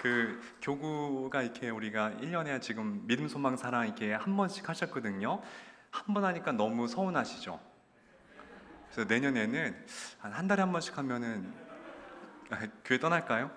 그 교구가 이렇게 우리가 1년에 지금 믿음 소망 사랑 이렇게 한 번씩 하셨거든요. 한 번 하니까 너무 서운하시죠? 그래서 내년에는 한 달에 한 번씩 하면은 교회 떠날까요?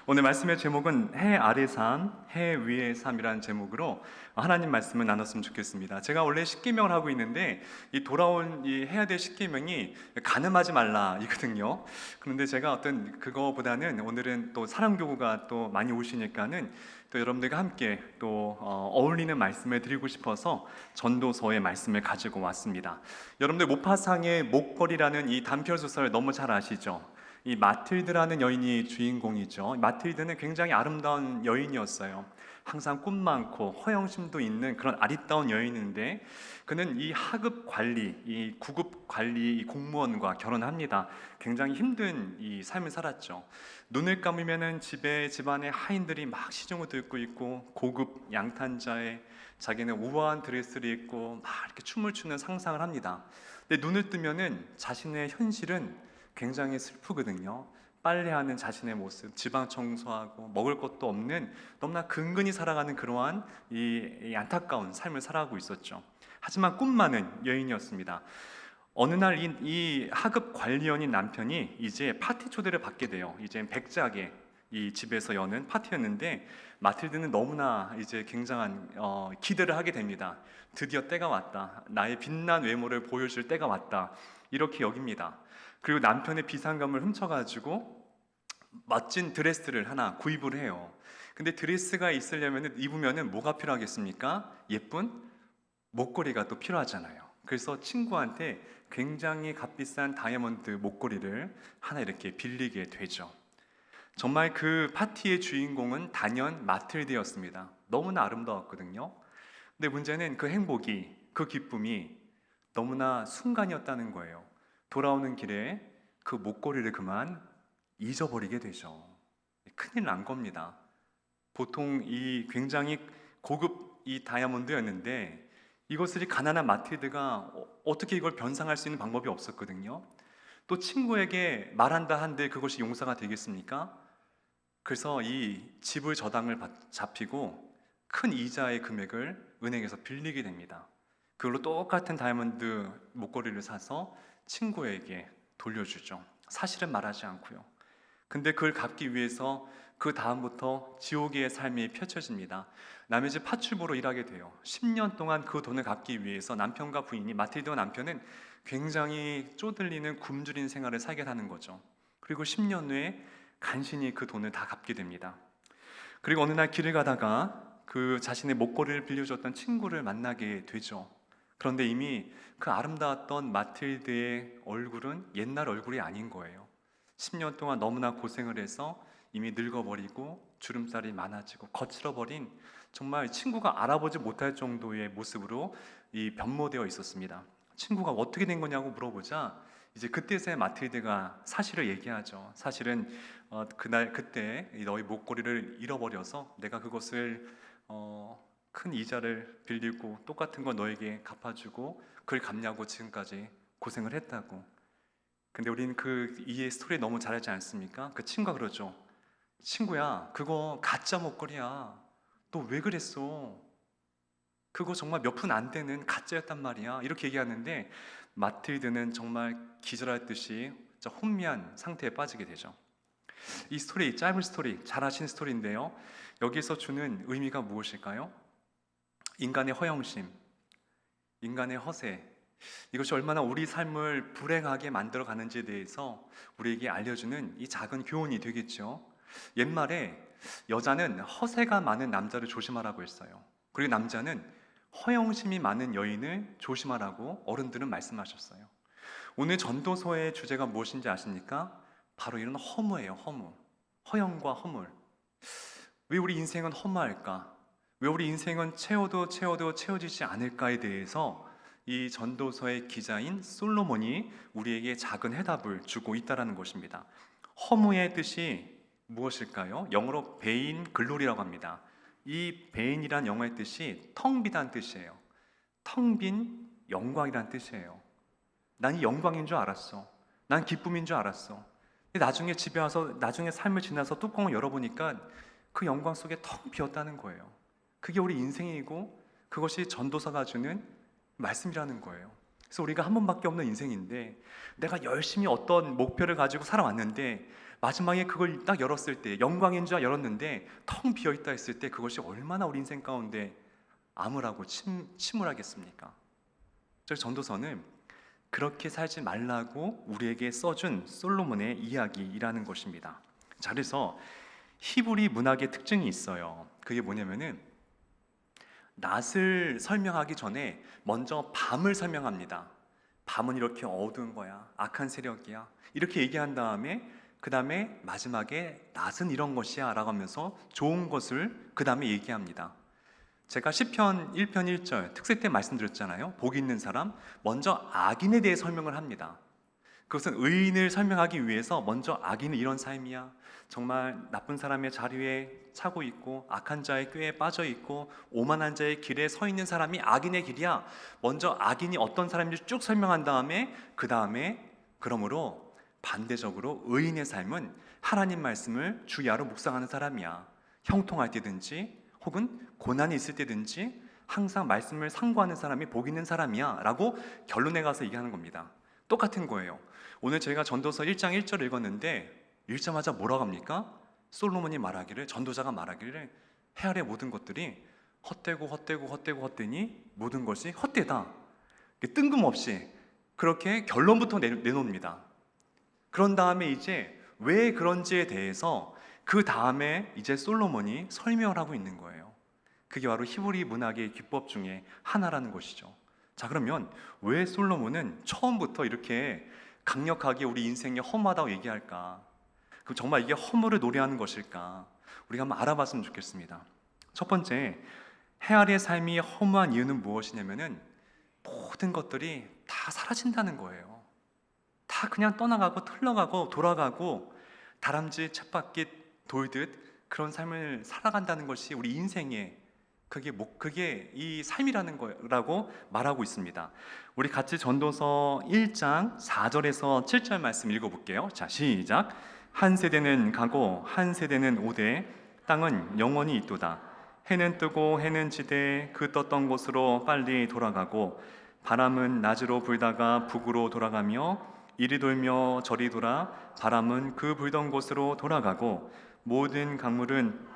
오늘 말씀의 제목은 해 아래 삶, 해 위의 삶이라는 제목으로 하나님 말씀을 나눴으면 좋겠습니다. 제가 원래 십계명을 하고 있는데 이 돌아온 이 해야 될 십계명이 간음하지 말라 이거든요. 그런데 제가 어떤 그거보다는 오늘은 또 사랑교구가 또 많이 오시니까는 또 여러분들과 함께 또 어울리는 말씀을 드리고 싶어서 전도서의 말씀을 가지고 왔습니다. 여러분들 모파상의 목걸이라는 이 단편 소설 너무 잘 아시죠? 이 마틸드라는 여인이 주인공이죠. 마틸드는 굉장히 아름다운 여인이었어요. 항상 꿈 많고 허영심도 있는 그런 아리따운 여인인데 그는 이 하급 관리, 이 구급 관리 이 공무원과 결혼합니다. 굉장히 힘든 이 삶을 살았죠. 눈을 감으면은 집안에 하인들이 막 시중을 들고 있고 고급 양탄자에 자기는 우아한 드레스를 입고 막 이렇게 춤을 추는 상상을 합니다. 근데 눈을 뜨면은 자신의 현실은 굉장히 슬프거든요. 빨래하는 자신의 모습, 지방 청소하고 먹을 것도 없는 너무나 근근히 살아가는 그러한 이 안타까운 삶을 살아가고 있었죠. 하지만 꿈 많은 여인이었습니다. 어느 날 이 하급 관리원인 남편이 이제 파티 초대를 받게 돼요. 이제 백작의 이 집에서 여는 파티였는데 마틸드는 너무나 이제 굉장한 기대를 하게 됩니다. 드디어 때가 왔다. 나의 빛난 외모를 보여줄 때가 왔다. 이렇게 여깁니다. 그리고 남편의 비상금을 훔쳐가지고 멋진 드레스를 하나 구입을 해요. 근데 드레스가 있으려면 입으면은 뭐가 필요하겠습니까? 예쁜 목걸이가 또 필요하잖아요. 그래서 친구한테 굉장히 값비싼 다이아몬드 목걸이를 하나 이렇게 빌리게 되죠. 정말 그 파티의 주인공은 단연 마틸드였습니다. 너무나 아름다웠거든요. 근데 문제는 그 행복이, 그 기쁨이 너무나 순간이었다는 거예요. 돌아오는 길에 그 목걸이를 그만 잊어버리게 되죠. 큰일 난 겁니다. 보통 이 굉장히 고급 이 다이아몬드였는데 이것을 가난한 마틸드가 어떻게 이걸 변상할 수 있는 방법이 없었거든요. 또 친구에게 말한다 한들 그것이 용서가 되겠습니까? 그래서 이 집을 저당을 잡히고 큰 이자의 금액을 은행에서 빌리게 됩니다. 그걸로 똑같은 다이아몬드 목걸이를 사서 친구에게 돌려주죠. 사실은 말하지 않고요. 근데 그걸 갚기 위해서 그 다음부터 지옥의 삶이 펼쳐집니다. 남의 집 파출부로 일하게 돼요. 10년 동안 그 돈을 갚기 위해서 남편과 부인이 마틸드와 남편은 굉장히 쪼들리는 굶주린 생활을 살게 하는 거죠. 그리고 10년 후에 간신히 그 돈을 다 갚게 됩니다. 그리고 어느 날 길을 가다가 그 자신의 목걸이를 빌려줬던 친구를 만나게 되죠. 그런데 이미 그 아름다웠던 마틸드의 얼굴은 옛날 얼굴이 아닌 거예요. 10년 동안 너무나 고생을 해서 이미 늙어버리고 주름살이 많아지고 거칠어버린 정말 친구가 알아보지 못할 정도의 모습으로 이 변모되어 있었습니다. 친구가 어떻게 된 거냐고 물어보자 이제 그때서야 마틸드가 사실을 얘기하죠. 사실은 그때 너희 목걸이를 잃어버려서 내가 그것을 큰 이자를 빌리고 똑같은 거 너에게 갚아주고 그걸 갚냐고 지금까지 고생을 했다고. 근데 우리는 이 스토리 너무 잘 알지 않습니까? 그 친구가 그러죠. 친구야, 그거 가짜 목걸이야. 너 왜 그랬어? 그거 정말 몇 푼 안 되는 가짜였단 말이야. 이렇게 얘기하는데 마틸드는 정말 기절할 듯이 진짜 혼미한 상태에 빠지게 되죠. 이 스토리, 짧은 스토리, 잘 아시는 스토리인데요. 여기서 주는 의미가 무엇일까요? 인간의 허영심, 인간의 허세, 이것이 얼마나 우리 삶을 불행하게 만들어 가는지에 대해서 우리에게 알려주는 이 작은 교훈이 되겠죠. 옛말에 여자는 허세가 많은 남자를 조심하라고 했어요. 그리고 남자는 허영심이 많은 여인을 조심하라고 어른들은 말씀하셨어요. 오늘 전도서의 주제가 무엇인지 아십니까? 바로 이런 허무예요, 허무. 허영과 허물. 왜 우리 인생은 허무할까? 왜 우리 인생은 채워도 채워지지 않을까에 대해서 이 전도서의 기자인 솔로몬이 우리에게 작은 해답을 주고 있다는 것입니다. 허무의 뜻이 무엇일까요? 영어로 베인 글로리라고 합니다. 이 베인이란 영어의 뜻이 텅 비다는 뜻이에요. 텅 빈 영광이란 뜻이에요. 난 이 영광인 줄 알았어. 난 기쁨인 줄 알았어. 나중에 집에 와서 나중에 삶을 지나서 뚜껑을 열어보니까 그 영광 속에 텅 비었다는 거예요. 그게 우리 인생이고 그것이 전도사가 주는 말씀이라는 거예요. 그래서 우리가 한 번밖에 없는 인생인데 내가 열심히 어떤 목표를 가지고 살아왔는데 마지막에 그걸 딱 열었을 때 영광인 줄 열었는데 텅 비어있다 했을 때 그것이 얼마나 우리 인생 가운데 암울하고 침울하겠습니까? 저 전도서는 그렇게 살지 말라고 우리에게 써준 솔로몬의 이야기라는 것입니다. 자, 그래서 히브리 문학의 특징이 있어요. 그게 뭐냐면은 낮을 설명하기 전에 먼저 밤을 설명합니다. 밤은 이렇게 어두운 거야. 악한 세력이야. 이렇게 얘기한 다음에 그 다음에 마지막에 낮은 이런 것이야 라고 하면서 좋은 것을 그 다음에 얘기합니다. 제가 시편 1편 1절 특세 때 말씀드렸잖아요. 복 있는 사람, 먼저 악인에 대해 설명을 합니다. 그것은 의인을 설명하기 위해서 먼저 악인은 이런 삶이야. 정말 나쁜 사람의 자리에 차고 있고 악한 자의 꾀에 빠져 있고 오만한 자의 길에 서 있는 사람이 악인의 길이야. 먼저 악인이 어떤 사람인지 쭉 설명한 다음에 그 다음에 그러므로 반대적으로 의인의 삶은 하나님 말씀을 주야로 묵상하는 사람이야. 형통할 때든지 혹은 고난이 있을 때든지 항상 말씀을 상고하는 사람이 복 있는 사람이야 라고 결론에 가서 얘기하는 겁니다. 똑같은 거예요. 오늘 저희가 전도서 1장 1절을 읽었는데 읽자마자 뭐라고 합니까? 솔로몬이 말하기를, 전도자가 말하기를 해 아래 모든 것들이 헛되고 헛되고 헛되고 헛되니 모든 것이 헛되다. 뜬금없이 그렇게 결론부터 내놓습니다. 그런 다음에 이제 왜 그런지에 대해서 그 다음에 이제 솔로몬이 설명을 하고 있는 거예요. 그게 바로 히브리 문학의 기법 중에 하나라는 것이죠. 자, 그러면 왜 솔로몬은 처음부터 이렇게 강력하게 우리 인생이 험하다고 얘기할까? 그럼 정말 이게 허물을 노래하는 것일까? 우리가 한번 알아봤으면 좋겠습니다. 첫 번째, 해 아래의 삶이 허무한 이유는 무엇이냐면은 모든 것들이 다 사라진다는 거예요. 다 그냥 떠나가고 흘러가고 돌아가고 다람쥐 쳇바퀴 돌듯 그런 삶을 살아간다는 것이 우리 인생의 그게 이 삶이라는 거라고 말하고 있습니다. 우리 같이 전도서 1장 4절에서 7절 말씀 읽어볼게요. 자, 시작. 한 세대는 가고 한 세대는 오되 땅은 영원히 있도다. 해는 뜨고 해는 지되 그 떴던 곳으로 빨리 돌아가고 바람은 낮으로 불다가 북으로 돌아가며 이리 돌며 저리 돌아 바람은 그 불던 곳으로 돌아가고 모든 강물은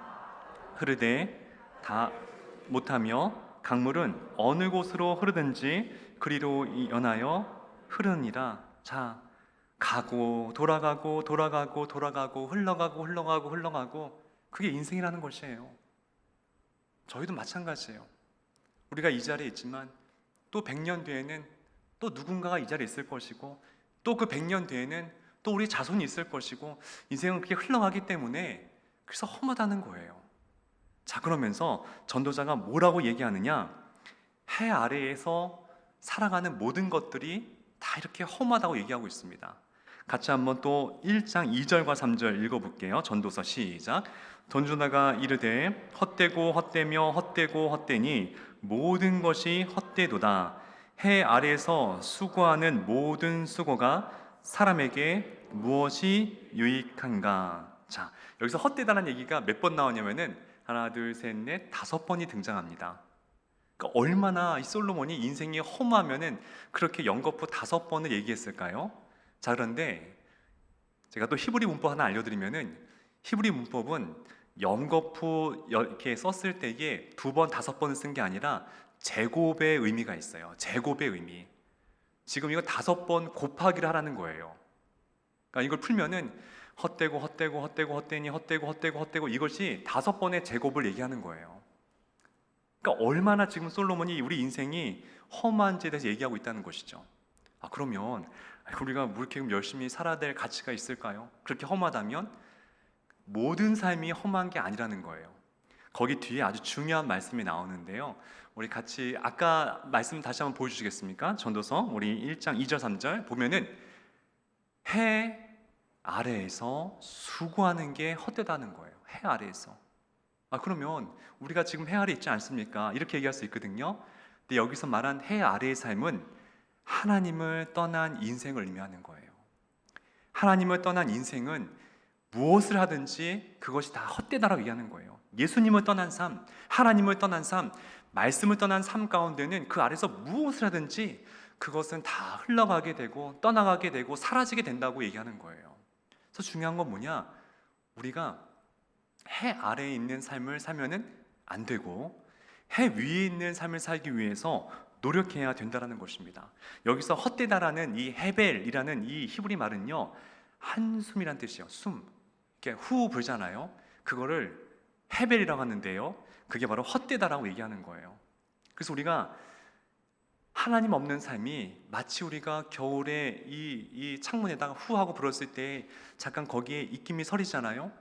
흐르되 다 못하며 강물은 어느 곳으로 흐르든지 그리로 연하여 흐르니라. 자, 가고 돌아가고 돌아가고 돌아가고 흘러가고 흘러가고 흘러가고 그게 인생이라는 것이에요. 저희도 마찬가지예요. 우리가 이 자리에 있지만 또 100년 뒤에는 또 누군가가 이 자리에 있을 것이고 또 그 100년 뒤에는 또 우리 자손이 있을 것이고 인생은 그렇게 흘러가기 때문에 그래서 험하다는 거예요. 자, 그러면서 전도자가 뭐라고 얘기하느냐? 해 아래에서 살아가는 모든 것들이 다 이렇게 험하다고 얘기하고 있습니다. 같이 한번 또 1장 2절과 3절 읽어볼게요. 전도서 시작. 전도자가 이르되 헛되고 헛되며 헛되고 헛되니 모든 것이 헛되도다. 해 아래에서 수고하는 모든 수고가 사람에게 무엇이 유익한가? 자, 여기서 헛되다는 얘기가 몇 번 나오냐면은 하나, 둘, 셋, 넷, 5번이 등장합니다. 그러니까 얼마나 이 솔로몬이 인생이 허무하면은 그렇게 연거푸 5번을 얘기했을까요? 자, 그런데 제가 또 히브리 문법 하나 알려드리면은 히브리 문법은 연거푸 이렇게 썼을 때에 2번, 5번을 쓴 게 아니라 제곱의 의미가 있어요. 제곱의 의미. 지금 이거 5번 곱하기를 하라는 거예요. 그러니까 이걸 풀면은 헛되고 헛되고 헛되고 헛되니 헛되고 헛되고 헛되고 이것이 5번의 제곱을 얘기하는 거예요. 그러니까 얼마나 지금 솔로몬이 우리 인생이 험한지에 대해서 얘기하고 있다는 것이죠. 아, 그러면 우리가 뭐 이렇게 열심히 살아야 될 가치가 있을까요? 그렇게 험하다면 모든 삶이 험한 게 아니라는 거예요. 거기 뒤에 아주 중요한 말씀이 나오는데요. 우리 같이 아까 말씀 다시 한번 보여주시겠습니까? 전도서 우리 1장 2절 3절 보면은 해 아래에서 수고하는 게 헛되다는 거예요. 해 아래에서. 아, 그러면 우리가 지금 해 아래 있지 않습니까? 이렇게 얘기할 수 있거든요. 근데 여기서 말한 해 아래의 삶은 하나님을 떠난 인생을 의미하는 거예요. 하나님을 떠난 인생은 무엇을 하든지 그것이 다 헛되다라고 얘기하는 거예요. 예수님을 떠난 삶, 하나님을 떠난 삶, 말씀을 떠난 삶 가운데는 그 아래서 무엇을 하든지 그것은 다 흘러가게 되고 떠나가게 되고 사라지게 된다고 얘기하는 거예요. 그래서 중요한 건 뭐냐? 우리가 해 아래에 있는 삶을 살면은 안 되고 해 위에 있는 삶을 살기 위해서 노력해야 된다는 것입니다. 여기서 헛되다라는 이 헤벨이라는 이 히브리 말은요, 한숨이란 뜻이에요. 숨. 이렇게 후 불잖아요. 그거를 헤벨이라고 하는데요, 그게 바로 헛되다라고 얘기하는 거예요. 그래서 우리가 하나님 없는 삶이 마치 우리가 겨울에 이 창문에다가 후 하고 불었을 때 잠깐 거기에 입김이 서리잖아요.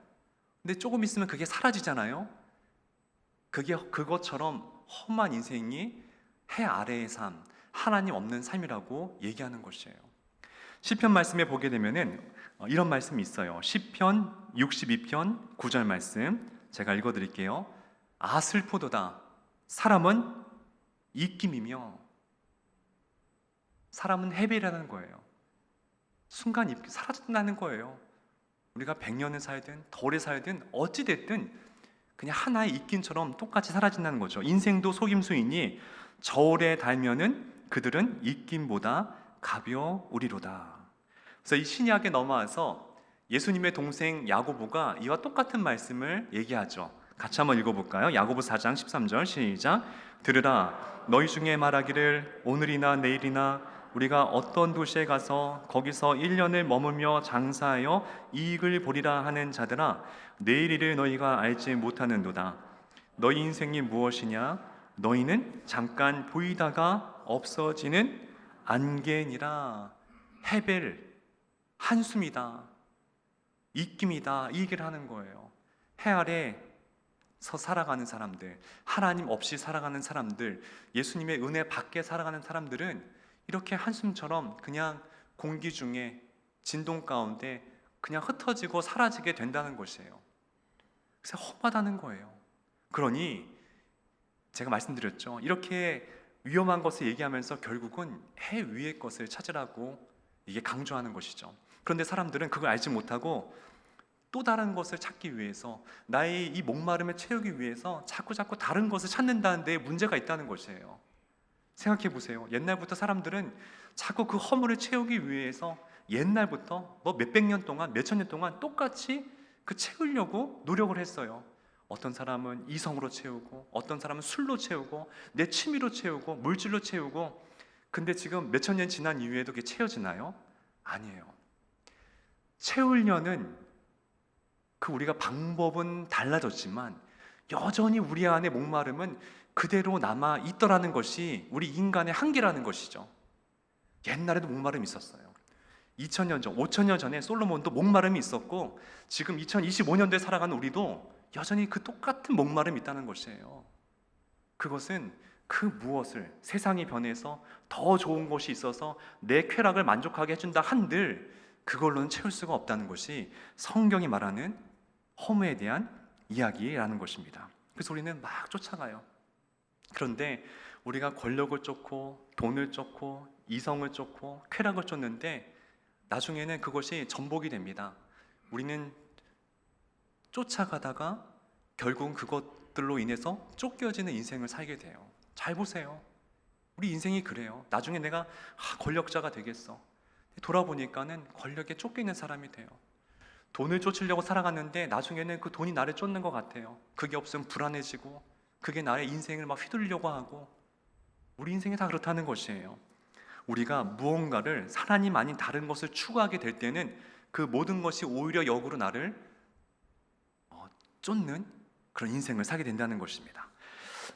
근데 조금 있으면 그게 사라지잖아요. 그것처럼 험한 인생이 해 아래의 삶, 하나님 없는 삶이라고 얘기하는 것이에요. 시편 말씀에 보게 되면은 이런 말씀이 있어요. 시편 62편 9절 말씀 제가 읽어드릴게요. 아 슬프도다 사람은 입김이며, 사람은 헤벨이라는 거예요. 순간 입김 사라진다는 거예요. 우리가 100년을 살든 더 오래 살든 어찌 됐든 그냥 하나의 입김처럼 똑같이 사라진다는 거죠. 인생도 속임수이니 저울에 달면은 그들은 입김보다 가벼우리로다. 그래서 이 신약에 넘어와서 예수님의 동생 야고보가 이와 똑같은 말씀을 얘기하죠. 같이 한번 읽어볼까요? 야고보 4장 13절 시작. 들으라 너희 중에 말하기를 오늘이나 내일이나 우리가 어떤 도시에 가서 거기서 1년을 머물며 장사하여 이익을 보리라 하는 자들아, 내일 일을 너희가 알지 못하는도다. 너희 인생이 무엇이냐? 너희는 잠깐 보이다가 없어지는 안개니라. 헤벨, 한숨이다, 입김이다, 이 얘기를 하는 거예요. 해 아래서 살아가는 사람들, 하나님 없이 살아가는 사람들, 예수님의 은혜 밖에 살아가는 사람들은 이렇게 한숨처럼 그냥 공기 중에 진동 가운데 그냥 흩어지고 사라지게 된다는 것이에요. 그래서 험하다는 거예요. 그러니 제가 말씀드렸죠. 이렇게 위험한 것을 얘기하면서 결국은 해 위의 것을 찾으라고 이게 강조하는 것이죠. 그런데 사람들은 그걸 알지 못하고 또 다른 것을 찾기 위해서, 나의 이 목마름을 채우기 위해서 자꾸 다른 것을 찾는다는 데 문제가 있다는 것이에요. 생각해 보세요. 옛날부터 사람들은 자꾸 그 허물을 채우기 위해서 옛날부터 뭐 몇백 년 동안, 몇천 년 동안 똑같이 그 채우려고 노력을 했어요. 어떤 사람은 이성으로 채우고, 어떤 사람은 술로 채우고, 내 취미로 채우고, 물질로 채우고. 근데 지금 몇천 년 지난 이후에도 그게 채워지나요? 아니에요. 채우려는 우리가 방법은 달라졌지만 여전히 우리 안에 목마름은 그대로 남아 있더라는 것이 우리 인간의 한계라는 것이죠. 옛날에도 목마름이 있었어요. 2000년 전, 5000년 전에 솔로몬도 목마름이 있었고 지금 2025년도에 살아가는 우리도 여전히 그 똑같은 목마름이 있다는 것이에요. 그것은 그 무엇을 세상이 변해서 더 좋은 것이 있어서 내 쾌락을 만족하게 해준다 한들 그걸로는 채울 수가 없다는 것이 성경이 말하는 허무에 대한 이야기라는 것입니다. 그래서 우리는 막 쫓아가요. 그런데 우리가 권력을 쫓고 돈을 쫓고 이성을 쫓고 쾌락을 쫓는데 나중에는 그것이 전복이 됩니다. 우리는 쫓아가다가 결국은 그것들로 인해서 쫓겨지는 인생을 살게 돼요. 잘 보세요. 우리 인생이 그래요. 나중에 내가 권력자가 되겠어. 돌아보니까는 권력에 쫓기는 사람이 돼요. 돈을 쫓으려고 살아갔는데 나중에는 그 돈이 나를 쫓는 것 같아요. 그게 없으면 불안해지고 그게 나의 인생을 막 휘둘리려고 하고. 우리 인생이 다 그렇다는 것이에요. 우리가 무언가를 하나님 아닌 다른 것을 추구하게 될 때는 그 모든 것이 오히려 역으로 나를 쫓는 그런 인생을 살게 된다는 것입니다.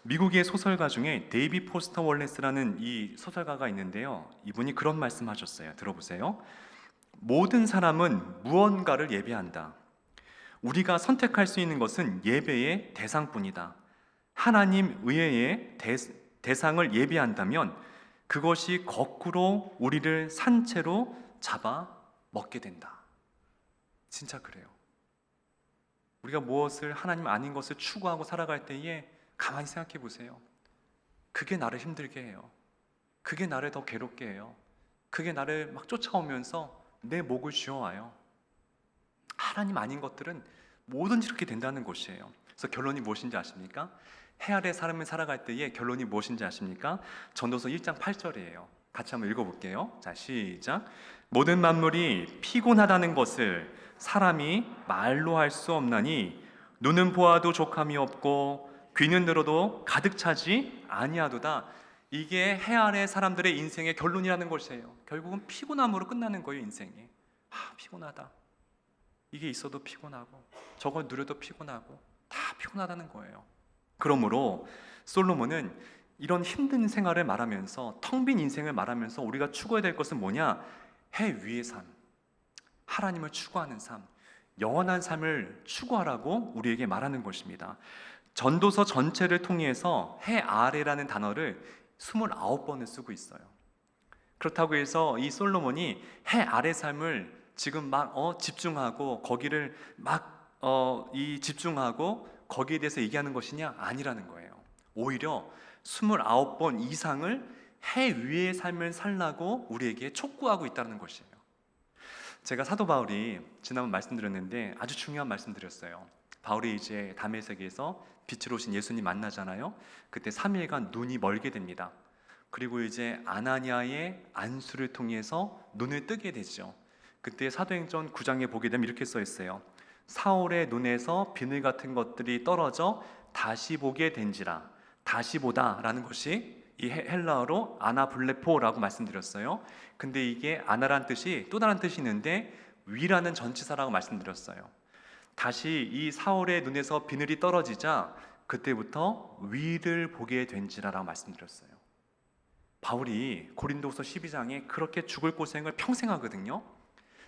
미국의 소설가 중에 데이비 포스터 월레스라는 이 소설가가 있는데요, 이분이 그런 말씀하셨어요. 들어보세요. 모든 사람은 무언가를 예배한다. 우리가 선택할 수 있는 것은 예배의 대상뿐이다. 하나님 의외의 대상을 예배한다면 그것이 거꾸로 우리를 산채로 잡아 먹게 된다. 진짜 그래요. 우리가 무엇을 하나님 아닌 것을 추구하고 살아갈 때에 가만히 생각해 보세요. 그게 나를 힘들게 해요. 그게 나를 더 괴롭게 해요. 그게 나를 막 쫓아오면서 내 목을 쥐어와요. 하나님 아닌 것들은 뭐든지 이렇게 된다는 것이에요. 그래서 결론이 무엇인지 아십니까? 해 아래 사람을 살아갈 때의 결론이 무엇인지 아십니까? 전도서 1장 8절이에요. 같이 한번 읽어볼게요. 자, 시작. 모든 만물이 피곤하다는 것을 사람이 말로 할 수 없나니 눈은 보아도 족함이 없고 귀는 들어도 가득 차지 아니하도다. 이게 해 아래 사람들의 인생의 결론이라는 것이에요. 결국은 피곤함으로 끝나는 거예요, 인생이. 피곤하다. 이게 있어도 피곤하고 저걸 누려도 피곤하고 다 피곤하다는 거예요. 그러므로 솔로몬은 이런 힘든 생활을 말하면서, 텅 빈 인생을 말하면서 우리가 추구해야 될 것은 뭐냐? 해 위의 삶, 하나님을 추구하는 삶, 영원한 삶을 추구하라고 우리에게 말하는 것입니다. 전도서 전체를 통해서 해 아래라는 단어를 29번을 쓰고 있어요. 그렇다고 해서 이 솔로몬이 해 아래 삶을 지금 막 집중하고 거기를 집중하고 거기에 대해서 얘기하는 것이냐? 아니라는 거예요. 오히려 29번 이상을 해 위의 삶을 살라고 우리에게 촉구하고 있다는 것이에요. 제가 사도 바울이 지난번 말씀드렸는데 아주 중요한 말씀드렸어요. 바울이 이제 다메섹에서 빛으로 오신 예수님 만나잖아요. 그때 3일간 눈이 멀게 됩니다. 그리고 이제 아나니아의 안수를 통해서 눈을 뜨게 되죠. 그때 사도행전 9장에 보게 되면 이렇게 써 있어요. 사울의 눈에서 비늘 같은 것들이 떨어져 다시 보게 된지라. 다시 보다라는 것이 이 헬라어로 아나블레포라고 말씀드렸어요. 근데 이게 아나란 뜻이 또 다른 뜻이 있는데 위라는 전치사라고 말씀드렸어요. 다시 이 사울의 눈에서 비늘이 떨어지자 그때부터 위를 보게 된지라라고 말씀드렸어요. 바울이 고린도후서 12장에 그렇게 죽을 고생을 평생 하거든요.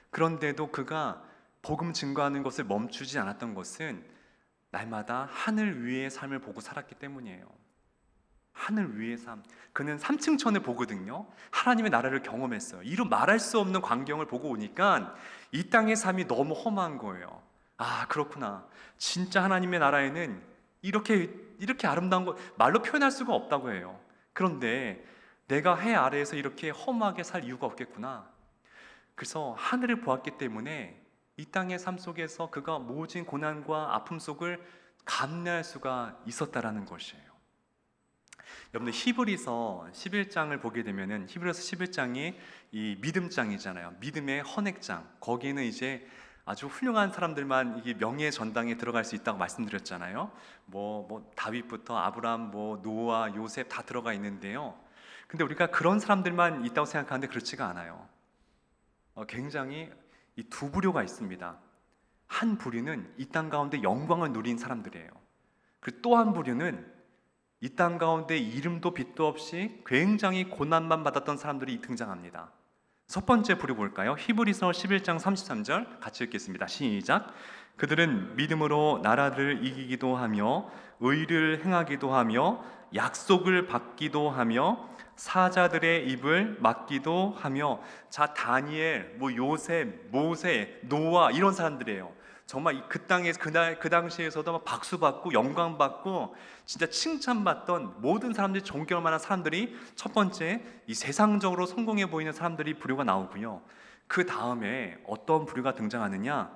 그런데도 그가 복음 증거하는 것을 멈추지 않았던 것은 날마다 하늘 위의 삶을 보고 살았기 때문이에요. 하늘 위의 삶. 그는 3층천을 보거든요. 하나님의 나라를 경험했어요. 이루 말할 수 없는 광경을 보고 오니까 이 땅의 삶이 너무 험한 거예요. 그렇구나. 진짜 하나님의 나라에는 이렇게 아름다운 거 말로 표현할 수가 없다고 해요. 그런데 내가 해 아래에서 이렇게 험하게 살 이유가 없겠구나. 그래서 하늘을 보았기 때문에 이 땅의 삶 속에서 그가 모진 고난과 아픔 속을 감내할 수가 있었다라는 것이에요. 여러분들 히브리서 11장을 보게 되면은 히브리서 11장이 이 믿음장이잖아요. 믿음의 헌액장. 거기에는 이제 아주 훌륭한 사람들만 이게 명예의 전당에 들어갈 수 있다고 말씀드렸잖아요. 다윗부터 아브라함, 노아, 요셉 다 들어가 있는데요. 근데 우리가 그런 사람들만 있다고 생각하는데 그렇지가 않아요. 굉장히 이 두 부류가 있습니다. 한 부류는 이 땅 가운데 영광을 누린 사람들이에요. 그리고 또 한 부류는 이 땅 가운데 이름도 빛도 없이 굉장히 고난만 받았던 사람들이 등장합니다. 첫 번째 부류 볼까요? 히브리서 11장 33절 같이 읽겠습니다. 시작. 그들은 믿음으로 나라를 이기기도 하며 의를 행하기도 하며 약속을 받기도 하며 사자들의 입을 막기도 하며. 자, 다니엘, 요셉, 모세, 노아 이런 사람들이에요. 정말 그 땅에 그 당시에서도 막 박수 받고 영광 받고 진짜 칭찬받던 모든 사람들이 존경할 만한 사람들이 첫 번째 이 세상적으로 성공해 보이는 사람들이 부류가 나오고요. 그 다음에 어떤 부류가 등장하느냐?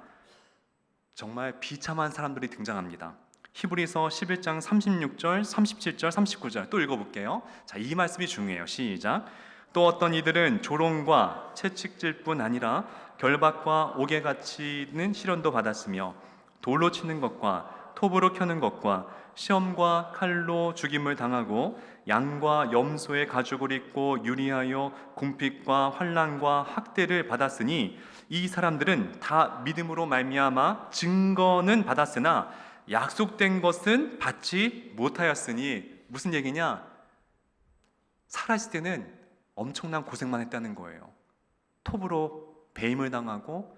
정말 비참한 사람들이 등장합니다. 히브리서 11장 36절, 37절, 39절 또 읽어볼게요. 자, 이 말씀이 중요해요. 시작. 또 어떤 이들은 조롱과 채찍질 뿐 아니라 결박과 옥에 갇히는 시련도 받았으며 돌로 치는 것과 톱으로 켜는 것과 시험과 칼로 죽임을 당하고 양과 염소의 가죽을 입고 유리하여 궁핍과 환난과 학대를 받았으니 이 사람들은 다 믿음으로 말미암아 증거는 받았으나 약속된 것은 받지 못하였으니. 무슨 얘기냐? 살아있을 때는 엄청난 고생만 했다는 거예요. 톱으로 배임을 당하고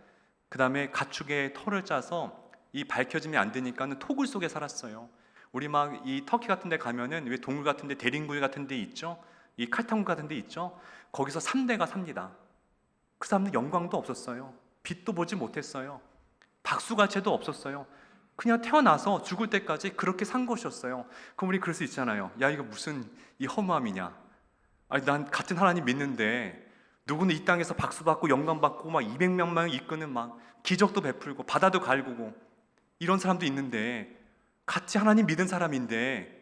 그 다음에 가축의 털을 짜서 이 밝혀짐이 안 되니까는 토굴 속에 살았어요. 우리 막 이 터키 같은 데 가면은 왜 동굴 같은 데 대림굴 같은 데 있죠? 이 칼탕굴 같은 데 있죠? 거기서 3대가 삽니다. 그 사람들 영광도 없었어요. 빛도 보지 못했어요. 박수갈채도 없었어요. 그냥 태어나서 죽을 때까지 그렇게 산 것이었어요. 그럼 우리 그럴 수 있잖아요. 야, 이거 무슨 이 허무함이냐? 아니, 난 같은 하나님 믿는데 누구는 이 땅에서 박수 받고 영광 받고 막 200명만 이끄는 막 기적도 베풀고 바다도 갈구고 이런 사람도 있는데, 같이 하나님 믿은 사람인데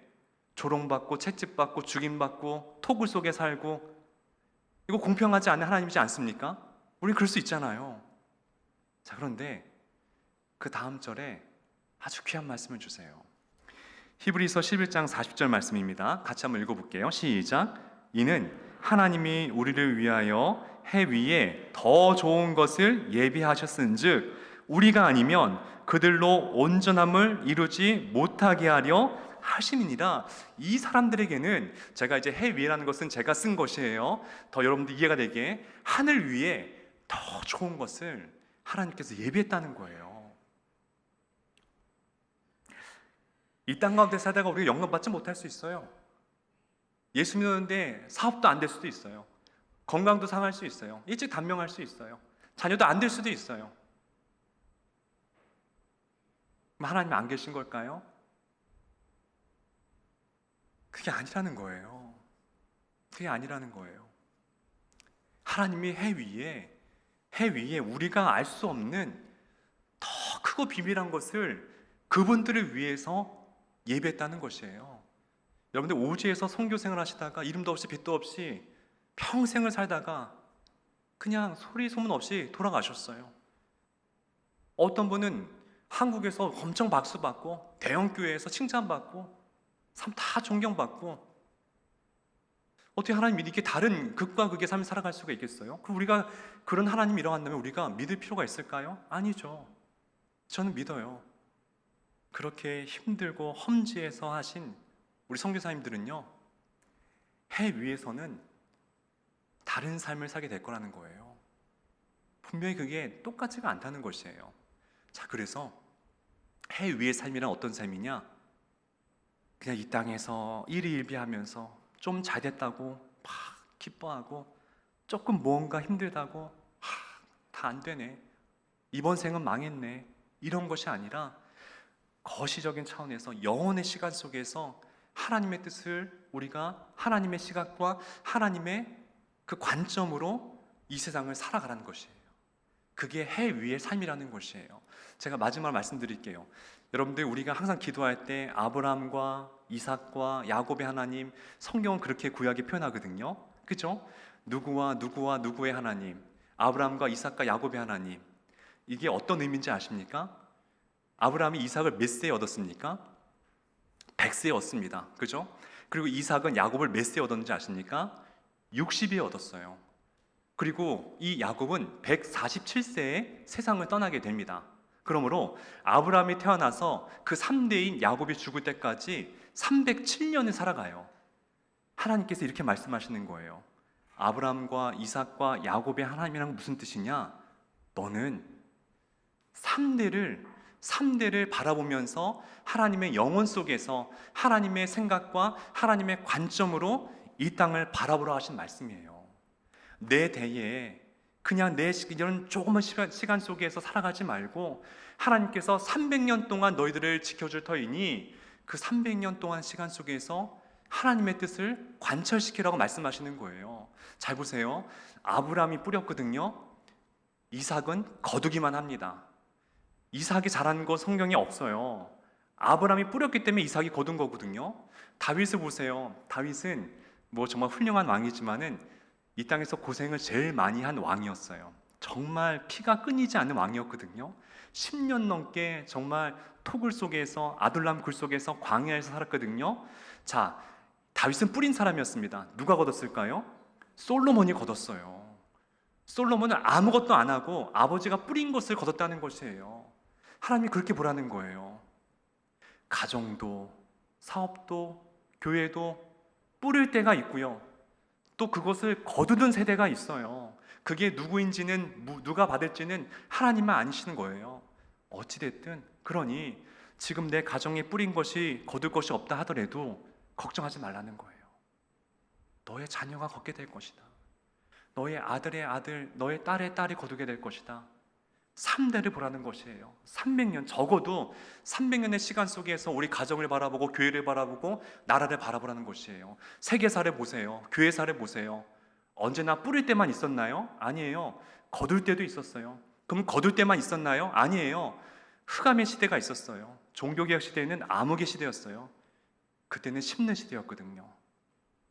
조롱받고 채찍받고 죽임받고 토굴 속에 살고, 이거 공평하지 않은 하나님이지 않습니까? 우리는 그럴 수 있잖아요. 자, 그런데 그 다음 절에 아주 귀한 말씀을 주세요. 히브리서 11장 40절 말씀입니다. 같이 한번 읽어볼게요. 시작. 이는 하나님이 우리를 위하여 해 위에 더 좋은 것을 예비하셨은즉 우리가 아니면 그들로 온전함을 이루지 못하게 하려 하심이니라. 이 사람들에게는, 제가 이제 해 위에라는 것은 제가 쓴 것이에요. 더 여러분들 이해가 되게 하늘 위에 더 좋은 것을 하나님께서 예비했다는 거예요. 이 땅 가운데 살다가 우리가 영광받지 못할 수 있어요. 예수 믿었는데 사업도 안 될 수도 있어요. 건강도 상할 수 있어요. 일찍 단명할 수 있어요. 자녀도 안 될 수도 있어요. 그럼 하나님 안 계신 걸까요? 그게 아니라는 거예요. 그게 아니라는 거예요. 하나님이 해 위에 우리가 알 수 없는 더 크고 비밀한 것을 그분들을 위해서 예배했다는 것이에요. 여러분들 오지에서 선교생을 하시다가 이름도 없이 빛도 없이 평생을 살다가 그냥 소리 소문 없이 돌아가셨어요. 어떤 분은 한국에서 엄청 박수받고 대형 교회에서 칭찬받고 삶 다 존경받고, 어떻게 하나님 믿기 다른 극과 극의 삶을 살아갈 수가 있겠어요? 그럼 우리가 그런 하나님이 일어난다면 우리가 믿을 필요가 있을까요? 아니죠. 저는 믿어요. 그렇게 힘들고 험지에서 하신 우리 선교사님들은요, 해 위에서는 다른 삶을 살게 될 거라는 거예요. 분명히 그게 똑같지가 않다는 것이에요. 자, 그래서 해 위의 삶이란 어떤 삶이냐? 그냥 이 땅에서 일희일비하면서 좀 잘 됐다고 막 기뻐하고, 조금 뭔가 힘들다고 다 안 되네, 이번 생은 망했네, 이런 것이 아니라 거시적인 차원에서 영혼의 시간 속에서 하나님의 뜻을 우리가 하나님의 시각과 하나님의 그 관점으로 이 세상을 살아가라는 것이에요. 그게 해 위의 삶이라는 것이에요. 제가 마지막으로 말씀드릴게요. 여러분들, 우리가 항상 기도할 때 아브라함과 이삭과 야곱의 하나님, 성경은 그렇게 구약에 표현하거든요. 그죠? 누구와 누구와 누구의 하나님, 아브라함과 이삭과 야곱의 하나님. 이게 어떤 의미인지 아십니까? 아브라함이 이삭을 몇 세에 얻었습니까? 100세에 얻습니다. 그죠? 그리고 이삭은 야곱을 몇 세에 얻었는지 아십니까? 60에 얻었어요. 그리고 이 야곱은 147세에 세상을 떠나게 됩니다. 그러므로 아브라함이 태어나서 그 3대인 야곱이 죽을 때까지 307년을 살아가요. 하나님께서 이렇게 말씀하시는 거예요. 아브라함과 이삭과 야곱의 하나님이란 무슨 뜻이냐? 너는 3대를 바라보면서 하나님의 영혼 속에서 하나님의 생각과 하나님의 관점으로 이 땅을 바라보라 하신 말씀이에요. 내 대에 그냥 내 이런 조그만 시간 속에서 살아가지 말고, 하나님께서 300년 동안 너희들을 지켜줄 터이니 그 300년 동안 시간 속에서 하나님의 뜻을 관철시키라고 말씀하시는 거예요. 잘 보세요. 아브라함이 뿌렸거든요. 이삭은 거두기만 합니다. 이삭이 자란 거 성경에 없어요. 아브라함이 뿌렸기 때문에 이삭이 거둔 거거든요. 다윗을 보세요. 다윗은 뭐 정말 훌륭한 왕이지만은 이 땅에서 고생을 제일 많이 한 왕이었어요. 정말 피가 끊이지 않는 왕이었거든요. 10년 넘게 정말 토굴 속에서, 아둘람 굴 속에서, 광야에서 살았거든요. 자, 다윗은 뿌린 사람이었습니다. 누가 거뒀을까요? 솔로몬이 거뒀어요. 솔로몬은 아무것도 안 하고 아버지가 뿌린 것을 거뒀다는 것이에요. 하나님이 그렇게 보라는 거예요. 가정도, 사업도, 교회도 뿌릴 때가 있고요, 또 그것을 거두는 세대가 있어요. 그게 누구인지는, 누가 받을지는 하나님만 아니시는 거예요. 어찌됐든, 그러니 지금 내 가정에 뿌린 것이 거둘 것이 없다 하더라도 걱정하지 말라는 거예요. 너의 자녀가 걷게 될 것이다. 너의 아들의 아들, 너의 딸의 딸이 거두게 될 것이다. 3대를 보라는 것이에요. 300년, 적어도 300년의 시간 속에서 우리 가정을 바라보고 교회를 바라보고 나라를 바라보라는 것이에요. 세계사를 보세요. 교회사를 보세요. 언제나 뿌릴 때만 있었나요? 아니에요. 거둘 때도 있었어요. 그럼 거둘 때만 있었나요? 아니에요. 흑암의 시대가 있었어요. 종교개혁 시대에는 암흑의 시대였어요. 그때는 심는 시대였거든요.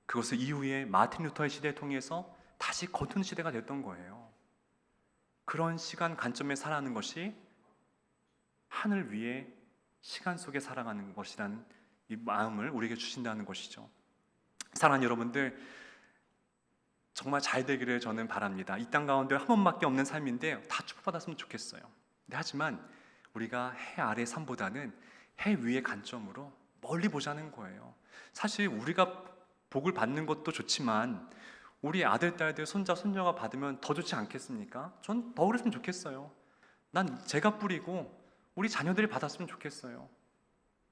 그것을 이후에 마틴 루터의 시대를 통해서 다시 거두는 시대가 됐던 거예요. 그런 시간 관점에 살아가는 것이 하늘 위에 시간 속에 살아가는 것이라는 이 마음을 우리에게 주신다는 것이죠. 사랑하는 여러분들, 정말 잘 되기를 저는 바랍니다. 이 땅 가운데 한 번밖에 없는 삶인데 다 축복받았으면 좋겠어요. 하지만 우리가 해 아래 삶보다는 해 위의 관점으로 멀리 보자는 거예요. 사실 우리가 복을 받는 것도 좋지만 우리 아들, 딸들, 손자, 손녀가 받으면 더 좋지 않겠습니까? 전 더 그랬으면 좋겠어요. 난 제가 뿌리고 우리 자녀들이 받았으면 좋겠어요.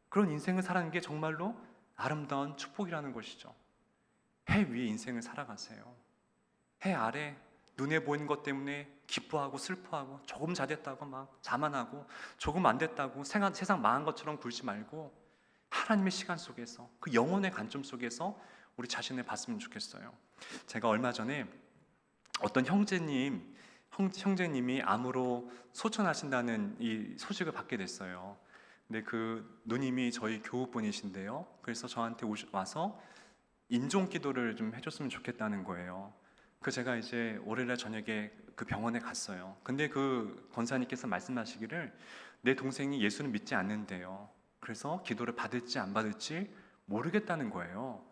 그런 인생을 살아가는 게 정말로 아름다운 축복이라는 것이죠. 해 위에 인생을 살아가세요. 해 아래 눈에 보이는 것 때문에 기뻐하고 슬퍼하고 조금 잘됐다고 막 자만하고 조금 안 됐다고 세상 망한 것처럼 굴지 말고 하나님의 시간 속에서 그 영혼의 관점 속에서 우리 자신을 봤으면 좋겠어요. 제가 얼마 전에 어떤 형제님이 암으로 소천하신다는 이 소식을 받게 됐어요. 근데 그 누님이 저희 교우분이신데요. 그래서 저한테 와서 인종 기도를 좀 해줬으면 좋겠다는 거예요. 그 제가 이제 월요일날 저녁에 그 병원에 갔어요. 근데 그 권사님께서 말씀하시기를 내 동생이 예수는 믿지 않는데요. 그래서 기도를 받을지 안 받을지 모르겠다는 거예요.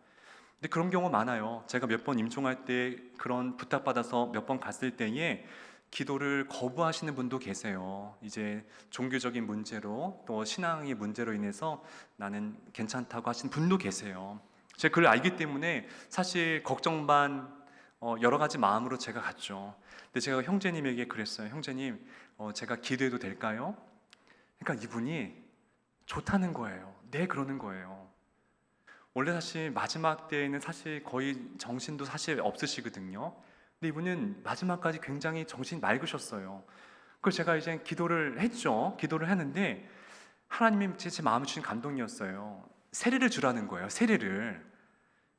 근데 그런 경우 많아요. 제가 몇 번 임종할 때 그런 부탁받아서 몇 번 갔을 때에 기도를 거부하시는 분도 계세요. 이제 종교적인 문제로 또 신앙의 문제로 인해서 나는 괜찮다고 하시는 분도 계세요. 제가 그걸 알기 때문에 사실 걱정 반 여러 가지 마음으로 제가 갔죠. 근데 제가 형제님에게 그랬어요. 형제님, 제가 기도해도 될까요? 그러니까 이분이 좋다는 거예요. 네, 그러는 거예요. 원래 사실 마지막 때에는 사실 거의 정신도 사실 없으시거든요. 근데 이분은 마지막까지 굉장히 정신이 맑으셨어요. 그래서 제가 이제 기도를 했죠. 기도를 했는데 하나님이 제 마음을 주신 감동이었어요. 세례를 주라는 거예요. 세례를.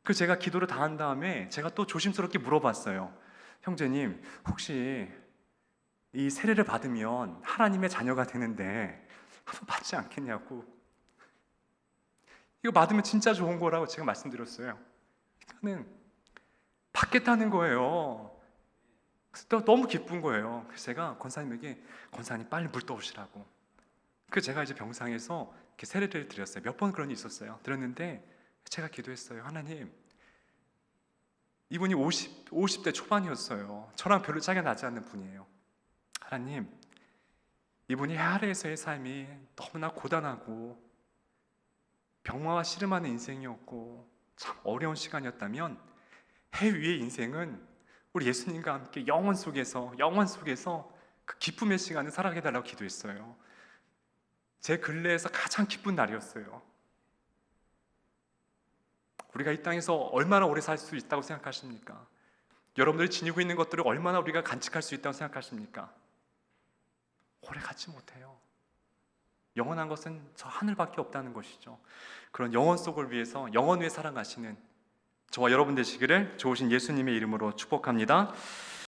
그 제가 기도를 다 한 다음에 제가 또 조심스럽게 물어봤어요. 형제님, 혹시 이 세례를 받으면 하나님의 자녀가 되는데 한번 받지 않겠냐고. 이거 받으면 진짜 좋은 거라고 제가 말씀드렸어요. 그러니까는 받겠다는 거예요. 그래서 또 너무 기쁜 거예요. 그래서 제가 권사님에게 권사님 빨리 물 떠오시라고. 그 제가 이제 병상에서 이렇게 세례를 드렸어요. 몇 번 그런 일이 있었어요. 드렸는데 제가 기도했어요. 하나님, 이분이 50대 초반이었어요. 저랑 별로 차이가 나지 않는 분이에요. 하나님, 이분이 해 아래에서의 삶이 너무나 고단하고 병마와 씨름하는 인생이었고 참 어려운 시간이었다면 해 위의 인생은 우리 예수님과 함께 영원 속에서 그 기쁨의 시간을 살아가게 해달라고 기도했어요. 제 근래에서 가장 기쁜 날이었어요. 우리가 이 땅에서 얼마나 오래 살 수 있다고 생각하십니까? 여러분들이 지니고 있는 것들을 얼마나 우리가 간직할 수 있다고 생각하십니까? 오래 갖지 못해요. 영원한 것은 저 하늘밖에 없다는 것이죠. 그런 영원 속을 위해서 영원 위에 살아가시는 저와 여러분 되시기를 좋으신 예수님의 이름으로 축복합니다.